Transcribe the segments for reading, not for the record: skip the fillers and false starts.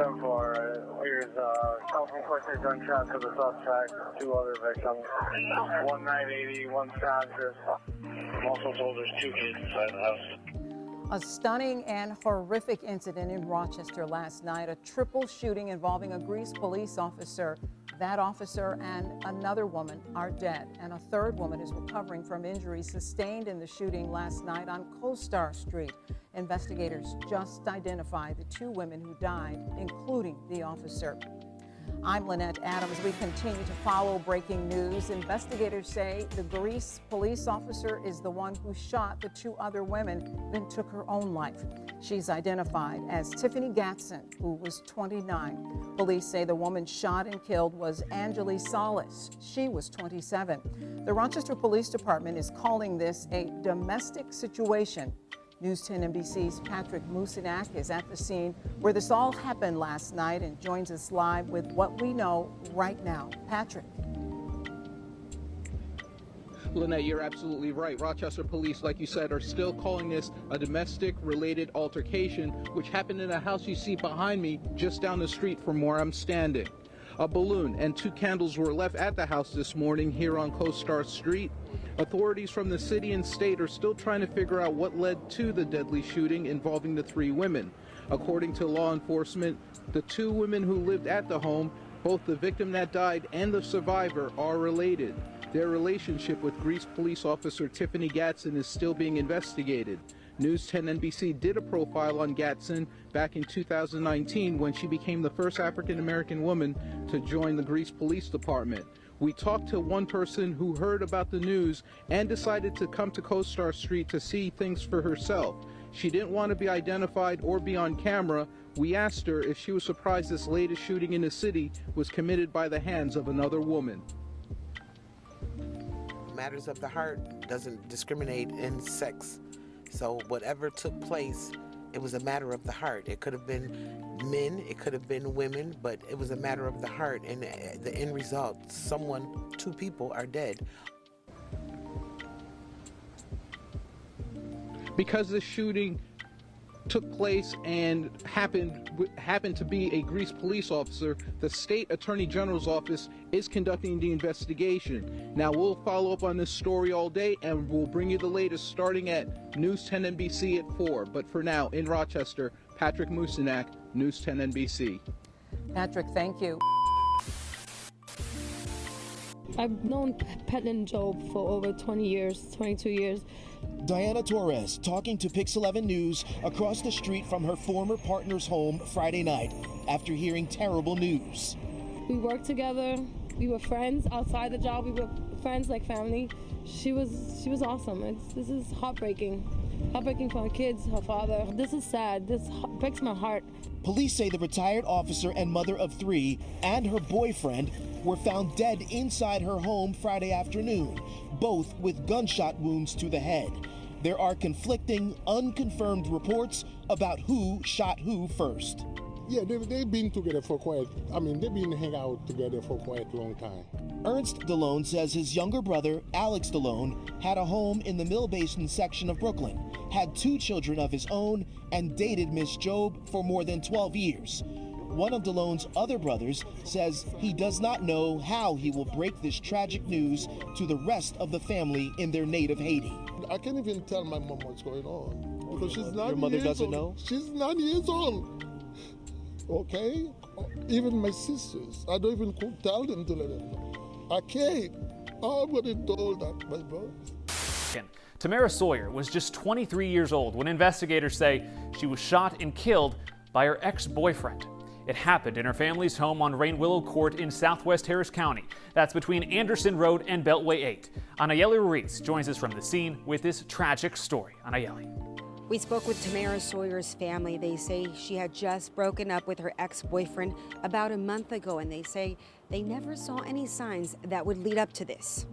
10-4. Here's self-inflicted gunshot to the suspect, 2 other victims. One 980, one conscious. Also told there's 2 kids inside the house. A stunning and horrific incident in Rochester last night, a triple shooting involving a Greece police officer. That officer and another woman are dead, and a third woman is recovering from injuries sustained in the shooting last night on CoStar Street. Investigators just identified the 2 women who died, including the officer. I'm Lynette Adams. We continue to follow breaking news. Investigators say the Greece police officer is the one who shot the 2 other women, then took her own life. She's identified as Tiffany Gatson, who was 29. Police say the woman shot and killed was Angeli Salas. She was 27. The Rochester Police Department is calling this a domestic situation. News 10 NBC's Patrick Mucinak is at the scene where this all happened last night and joins us live with what we know right now. Patrick. Lynette, you're absolutely right. Rochester police, like you said, are still calling this a domestic-related altercation, which happened in a house you see behind me just down the street from where I'm standing. A balloon and 2 candles were left at the house this morning here on CoStar Street. Authorities from the city and state are still trying to figure out what led to the deadly shooting involving the 3 women. According to law enforcement, the 2 women who lived at the home, both the victim that died and the survivor, are related. Their relationship with Greece police officer Tiffany Gatson is still being investigated. News 10 NBC did a profile on Gatson back in 2019 when she became the first African-American woman to join the Greece Police Department. We talked to one person who heard about the news and decided to come to CoStar Street to see things for herself. She didn't want to be identified or be on camera. We asked her if she was surprised this latest shooting in the city was committed by the hands of another woman. Matters of the heart doesn't discriminate in sex. So whatever took place, it was a matter of the heart. It could have been men, it could have been women, but it was a matter of the heart. And the end result, 2 people are dead. Because the shooting took place and happened to be a Greece police officer, the state attorney general's office is conducting the investigation. Now we'll follow up on this story all day and we'll bring you the latest starting at News 10 NBC at 4. But for now, in Rochester, Patrick Mucinak, News 10 NBC. Patrick, thank you. I've known Petlin Job for over 20 years, 22 years. Diana Torres talking to Pix 11 News across the street from her former partner's home Friday night after hearing terrible news. We worked together. We were friends outside the job. We were friends like family. She was awesome. This is heartbreaking. Heartbreaking for her kids, her father. This is sad. This breaks my heart. Police say the retired officer and mother of 3 and her boyfriend were found dead inside her home Friday afternoon, both with gunshot wounds to the head. There are conflicting, unconfirmed reports about who shot who first. Yeah, they've been together for they've been hanging out together for quite a long time. Ernst DeLone says his younger brother, Alex DeLone, had a home in the Mill Basin section of Brooklyn, had 2 children of his own, and dated Miss Job for more than 12 years. One of DeLone's other brothers says he does not know how he will break this tragic news to the rest of the family in their native Haiti. I can't even tell my mom what's going on because she's 9 years old. Your mother doesn't know? She's 9 years old. Okay? Even my sisters, I don't even tell them to let them know. I can't. I'm going to told that, my brother. Tamara Sawyer was just 23 years old when investigators say she was shot and killed by her ex-boyfriend. It happened in her family's home on Rain Willow Court in southwest Harris County. That's between Anderson Road and Beltway 8. Anayeli Ruiz joins us from the scene with this tragic story. Anayeli. We spoke with Tamara Sawyer's family. They say she had just broken up with her ex-boyfriend about a month ago, and they say they never saw any signs that would lead up to this.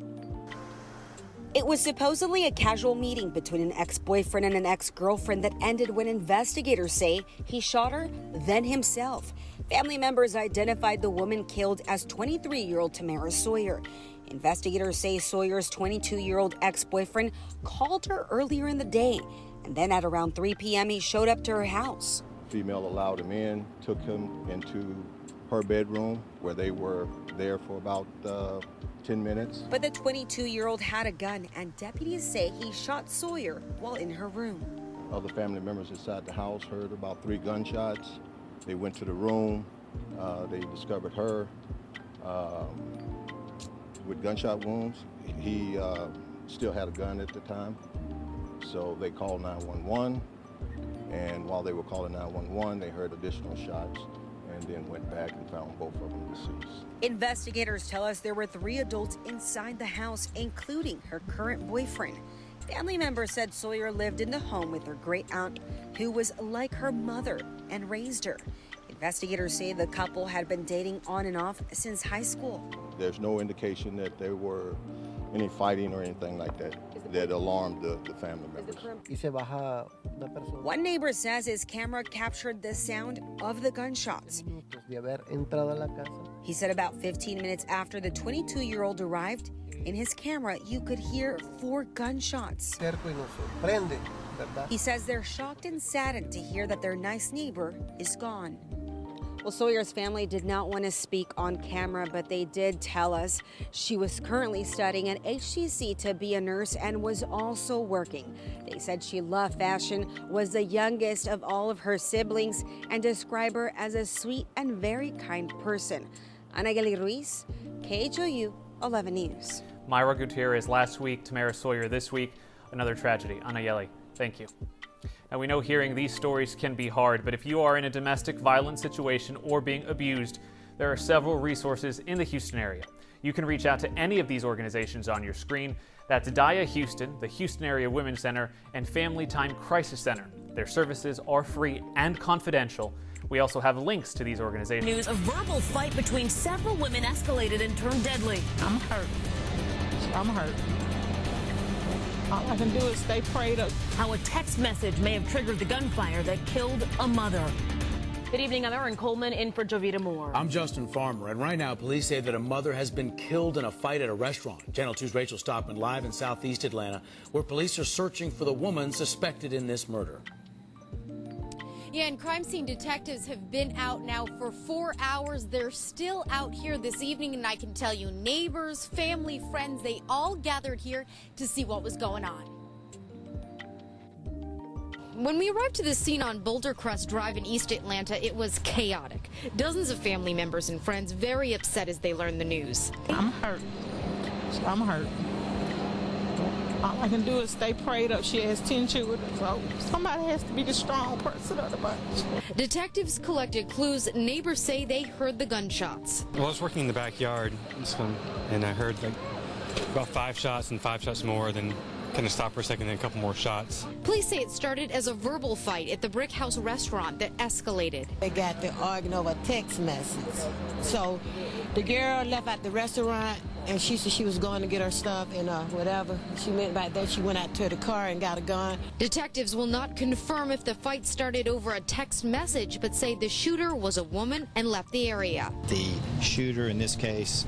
It was supposedly a casual meeting between an ex-boyfriend and an ex-girlfriend that ended when investigators say he shot her, then himself. Family members identified the woman killed as 23-year-old Tamara Sawyer. Investigators say Sawyer's 22-year-old ex-boyfriend called her earlier in the day, and then at around 3 p.m. he showed up to her house. female allowed him in, took him into her bedroom where they were there for about 10 minutes. But the 22-year-old had a gun, and deputies say he shot Sawyer while in her room. Other family members inside the house heard about 3 gunshots. They went to the room. They discovered her with gunshot wounds. He still had a gun at the time, so they called 911. And while they were calling 911, they heard additional shots and then went back and found both of them deceased. Investigators tell us there were 3 adults inside the house, including her current boyfriend. Family members said Sawyer lived in the home with her great aunt, who was like her mother and raised her. Investigators say the couple had been dating on and off since high school. There's no indication that there were any fighting or anything like that that alarmed the family members. One neighbor says his camera captured the sound of the gunshots. He said about 15 minutes after the 22-year-old arrived, in his camera you could hear 4 gunshots. He says they're shocked and saddened to hear that their nice neighbor is gone. Well, Sawyer's family did not want to speak on camera, but they did tell us she was currently studying at HCC to be a nurse and was also working. They said she loved fashion, was the youngest of all of her siblings, and describe her as a sweet and very kind person. Anageli Ruiz, KHOU 11 News. Myra Gutierrez last week, Tamara Sawyer this week. Another tragedy. Anayeli, thank you. Now, we know hearing these stories can be hard, but if you are in a domestic violence situation or being abused, there are several resources in the Houston area. You can reach out to any of these organizations on your screen. That's Daya Houston, the Houston Area Women's Center, and Family Time Crisis Center. Their services are free and confidential. We also have links to these organizations. News: a verbal fight between several women escalated and turned deadly. I'm hurt. All I can do is stay prayed up. How a text message may have triggered the gunfire that killed a mother. Good evening, I'm Erin Coleman in for Jovita Moore. I'm Justin Farmer, and right now police say that a mother has been killed in a fight at a restaurant. Channel 2's Rachel Stockman live in southeast Atlanta, where police are searching for the woman suspected in this murder. Yeah, and crime scene detectives have been out now for 4 hours. They're still out here this evening, and I can tell you, neighbors, family, friends, they all gathered here to see what was going on. When we arrived to the scene on Boulder Crest Drive in East Atlanta, it was chaotic. Dozens of family members and friends very upset as they learned the news. I'm hurt. All I can do is stay prayed up. She has 10 children, so somebody has to be the strong person of the bunch. Detectives collected clues. Neighbors say they heard the gunshots. Well, I was working in the backyard, and I heard about 5 shots and 5 shots more, then kind of stopped for a second, then a couple more shots. Police say it started as a verbal fight at the Brick House restaurant that escalated. They got to arguing over a text message. So the girl left out the restaurant, and she said she was going to get her stuff and whatever. She meant by that she went out to the car and got a gun. Detectives will not confirm if the fight started over a text message, but say the shooter was a woman and left the area. The shooter in this case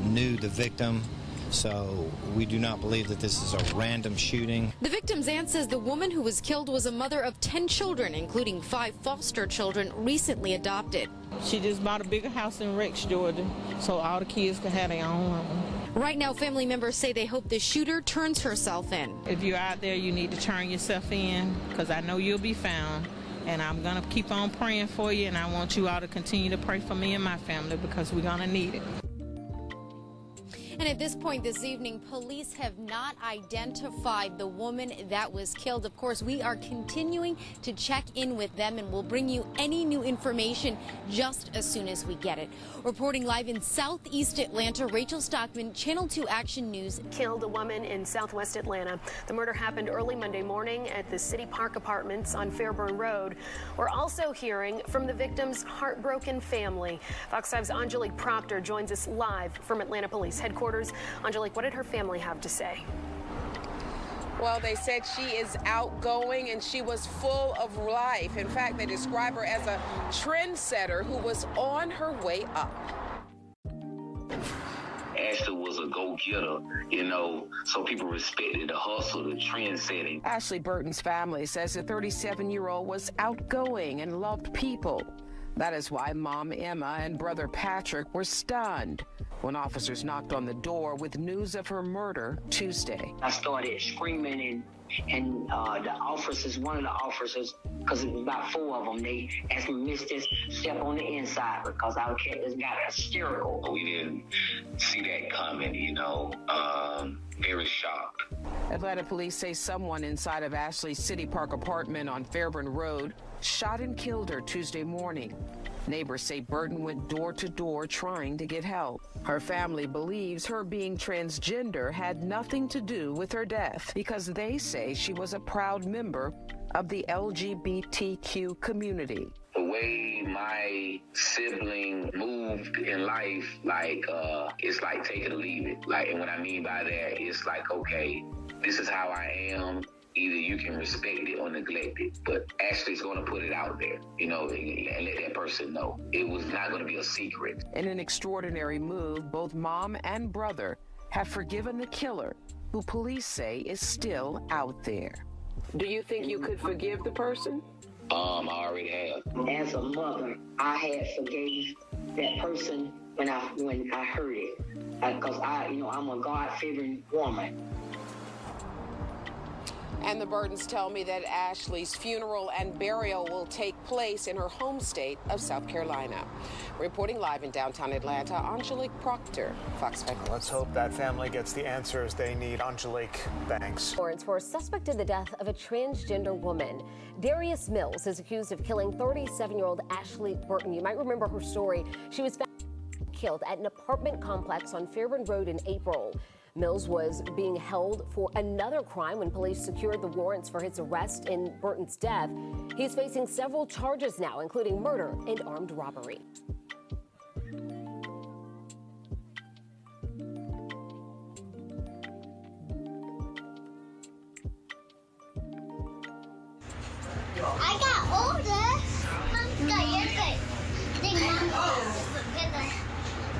knew the victim. So we do not believe that this is a random shooting. The victim's aunt says the woman who was killed was a mother of 10 children, including 5 foster children recently adopted. She just bought a bigger house in Rex, Georgia, so all the kids could have their own home. Right now, family members say they hope the shooter turns herself in. If you're out there, you need to turn yourself in, because I know you'll be found. And I'm going to keep on praying for you, and I want you all to continue to pray for me and my family, because we're going to need it. And at this point this evening, police have not identified the woman that was killed. Of course, we are continuing to check in with them, and we'll bring you any new information just as soon as we get it. Reporting live in southeast Atlanta, Rachel Stockman, Channel 2 Action News. Killed a woman in southwest Atlanta. The murder happened early Monday morning at the City Park Apartments on Fairburn Road. We're also hearing from the victim's heartbroken family. Fox 5's Angelique Proctor joins us live from Atlanta Police Headquarters. Angelique, what did her family have to say? Well, they said she is outgoing and she was full of life. In fact, they describe her as a trendsetter who was on her way up. Ashley was a go-getter, you know, so people respected the hustle, the trend setting. Ashley Burton's family says the 37-year-old was outgoing and loved people. That is why Mom Emma and brother Patrick were stunned when officers knocked on the door with news of her murder Tuesday. I started screaming, and the officers, one of the officers, because it was about 4 of them, they asked me, "Mister, step on the inside," because our cat just got hysterical. We didn't see that coming, you know, very shocked. Atlanta police say someone inside of Ashley's City Park apartment on Fairburn Road shot and killed her Tuesday morning. Neighbors say Burton went door to door trying to get help. Her family believes her being transgender had nothing to do with her death because they say she was a proud member of the LGBTQ community. The way my sibling moved in life, like, it's like take it or leave it. Like, and what I mean by that, it's like, okay, this is how I am. Either you can respect it or neglect it. But Ashley's going to put it out there, you know, and let that person know. It was not going to be a secret. In an extraordinary move, both mom and brother have forgiven the killer, who police say is still out there. Do you think you could forgive the person? I already have. As a mother, I had forgave that person when I heard it, because I'm a God-fearing woman. And the Burtons tell me that Ashley's funeral and burial will take place in her home state of South Carolina. Reporting live in downtown Atlanta, Angelique Proctor, Fox 5 News. Let's hope that family gets the answers they need. Angelique, thanks. Warrants for a suspect in the death of a transgender woman. Darius Mills is accused of killing 37-year-old Ashley Burton. You might remember her story. She was found killed at an apartment complex on Fairburn Road in April. Mills was being held for another crime when police secured the warrants for his arrest in Burton's death. He's facing several charges now, including murder and armed robbery. I got older. Mom's got younger.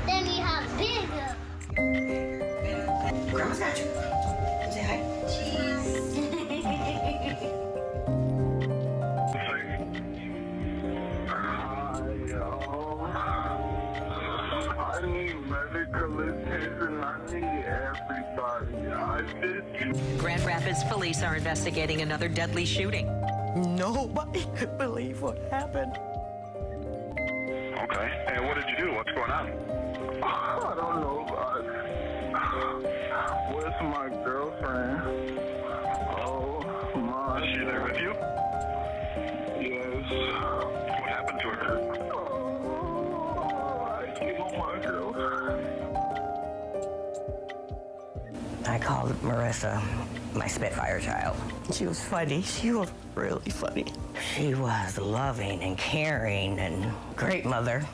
Then you have bigger. Grandma's got you. Say hi. Cheese. I need medical attention. I need everybody. Grand Rapids police are investigating another deadly shooting. Nobody could believe what happened. Okay. And what did you do? What's going on? I don't know. Where's my girlfriend? Oh, my. Is she there with you? Yes. What happened to her? Oh, I killed my girlfriend. I called Marissa my Spitfire child. She was funny. She was really funny. She was loving and caring and great mother.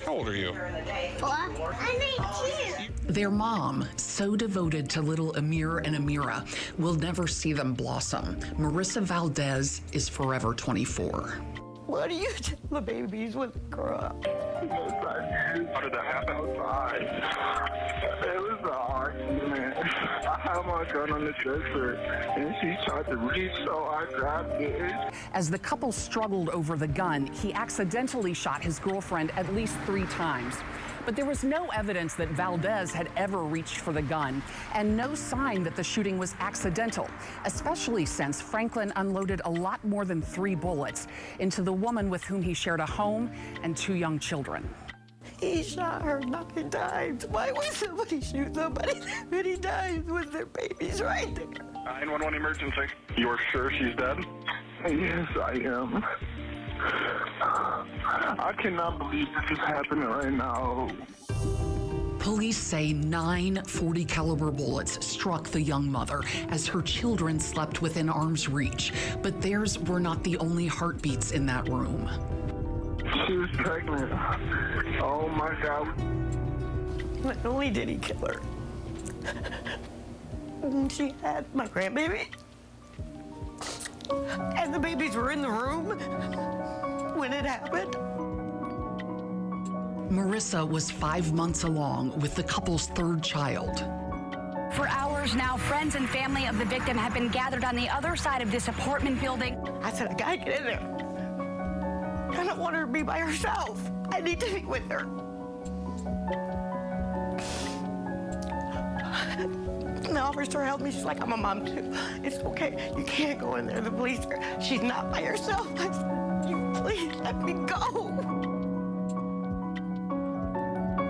How old are you? 4. I'm 18. Their mom, so devoted to little Amir and Amira, will never see them blossom. Marissa Valdez is forever 24. What do you tell the babies when they grow up? How did that happen? It was an argument. I had my gun on the dresser, and she tried to reach, so I grabbed it. As the couple struggled over the gun, he accidentally shot his girlfriend at least 3 times. But there was no evidence that Valdez had ever reached for the gun, and no sign that the shooting was accidental, especially since Franklin unloaded a lot more than 3 bullets into the woman with whom he shared a home and 2 young children. He shot her 9 times. Why would somebody shoot somebody that many times with their babies right there? 911 emergency. You're sure she's dead? Yes, I am. I cannot believe this is happening right now. Police say 9 .40 caliber bullets struck the young mother as her children slept within arm's reach. But theirs were not the only heartbeats in that room. She was pregnant. Oh my God. Not only did he kill her, she had my grandbaby. And the babies were in the room when it happened. Marissa was 5 months along with the couple's third child. For hours now, friends and family of the victim have been gathered on the other side of this apartment building. I said, I gotta get in there. I don't want her to be by herself. I need to be with her. The officer helped me. She's like, I'm a mom too. It's okay. You can't go in there. The police are. She's not by herself. I said, you please let me go.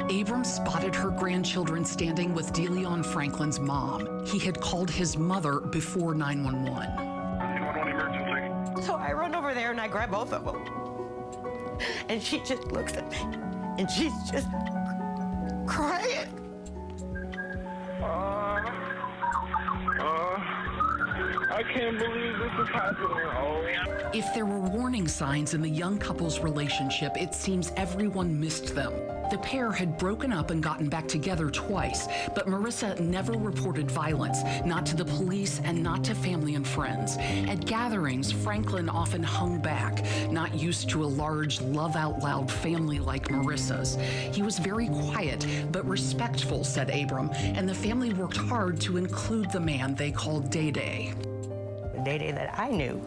Abram spotted her grandchildren standing with DeLeon Franklin's mom. He had called his mother before 911. So I run over there and I grab both of them. And she just looks at me and she's just crying. I can't believe this is happening. Oh, yeah. If there were warning signs in the young couple's relationship, it seems everyone missed them. The pair had broken up and gotten back together twice, but Marissa never reported violence, not to the police and not to family and friends. At gatherings, Franklin often hung back, not used to a large, love-out-loud family like Marissa's. He was very quiet, but respectful, said Abram, and the family worked hard to include the man they called Day-Day. Day-Day that I knew.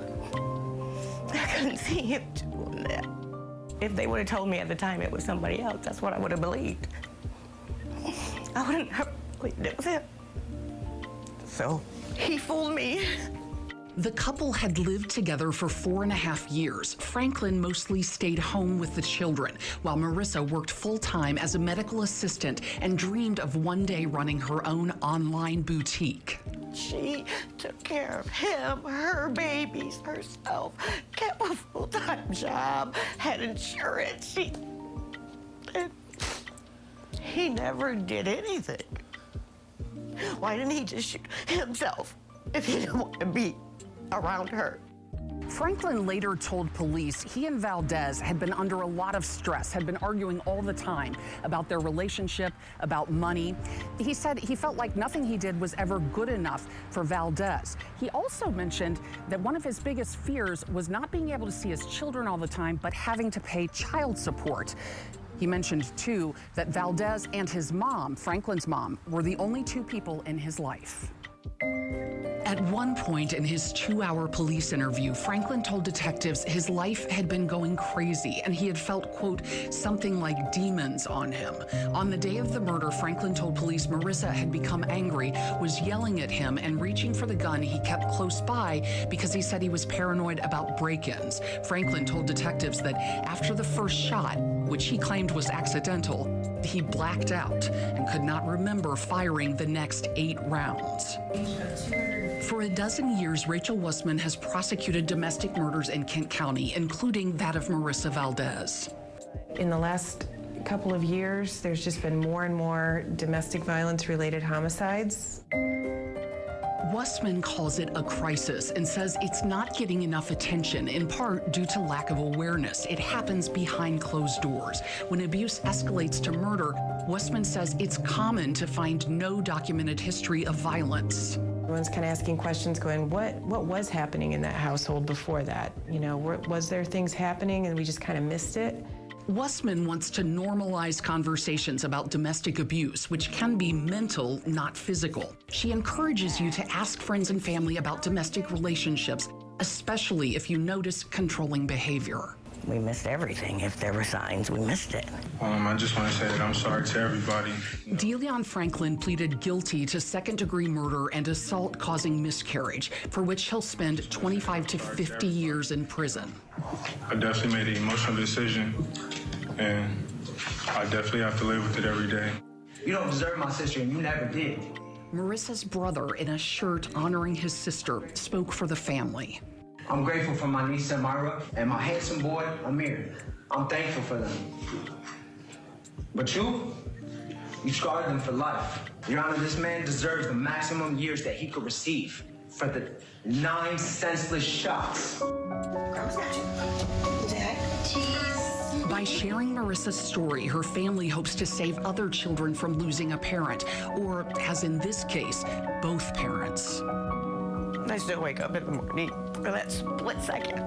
I couldn't see him doing that. If they would have told me at the time it was somebody else, that's what I would have believed. I wouldn't have believed it was him. So he fooled me. The couple had lived together for 4.5 years. Franklin mostly stayed home with the children, while Marissa worked full-time as a medical assistant and dreamed of one day running her own online boutique. She took care of him, her babies, herself, kept a full-time job, had insurance. He never did anything. Why didn't he just shoot himself if he didn't want to be around her? Franklin later told police he and Valdez had been under a lot of stress, had been arguing all the time about their relationship, about money. He said he felt like nothing he did was ever good enough for Valdez. He also mentioned that one of his biggest fears was not being able to see his children all the time, but having to pay child support. He mentioned, too, that Valdez and his mom, Franklin's mom, were the only two people in his life. At one point in his 2-hour police interview, Franklin told detectives his life had been going crazy and he had felt, quote, something like demons on him. On the day of the murder, Franklin told police Marissa had become angry, was yelling at him and reaching for the gun he kept close by because he said he was paranoid about break-ins. Franklin told detectives that after the first shot, which he claimed was accidental, he blacked out and could not remember firing the next 8 rounds. For a dozen years, Rachel Wussman has prosecuted domestic murders in Kent County, including that of Marissa Valdez. In the last couple of years, there's just been more and more domestic violence-related homicides. Wussman calls it a crisis and says it's not getting enough attention, in part due to lack of awareness. It happens behind closed doors. When abuse escalates to murder, Wussman says it's common to find no documented history of violence. Everyone's kind of asking questions going, what was happening in that household before that? You know, was there things happening and we just kind of missed it? Wussman wants to normalize conversations about domestic abuse, which can be mental, not physical. She encourages you to ask friends and family about domestic relationships, especially if you notice controlling behavior. We missed everything. If there were signs, we missed it. I just want to say that I'm sorry to everybody. DeLeon Franklin pleaded guilty to second-degree murder and assault causing miscarriage, for which he'll spend 25 to 50 years in prison. I definitely made an emotional decision, and I definitely have to live with it every day. You don't deserve my sister, and you never did. Marissa's brother, in a shirt honoring his sister, spoke for the family. I'm grateful for my niece, Samara, and my handsome boy, Amir. I'm thankful for them. But you scarred them for life. Your Honor, this man deserves the maximum years that he could receive for the 9 senseless shots. By sharing Marissa's story, her family hopes to save other children from losing a parent, or, as in this case, both parents. I still wake up in the morning for that split second.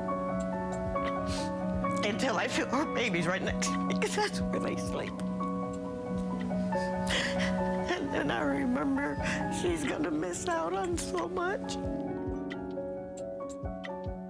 until I feel her baby's right next to me, because that's where they sleep. And then I remember she's gonna miss out on so much.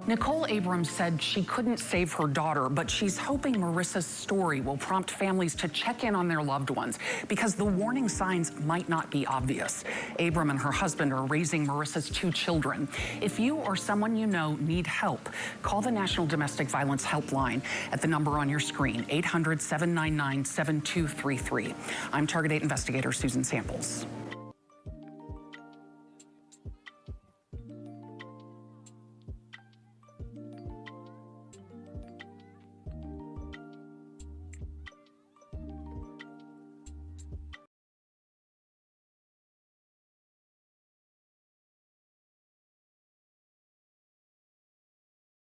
Nicole Abrams said she couldn't save her daughter, but she's hoping Marissa's story will prompt families to check in on their loved ones because the warning signs might not be obvious. Abram and her husband are raising Marissa's 2 children. If you or someone you know need help, call the National Domestic Violence Helpline at the number on your screen, 800-799-7233. I'm Target 8 investigator Susan Samples.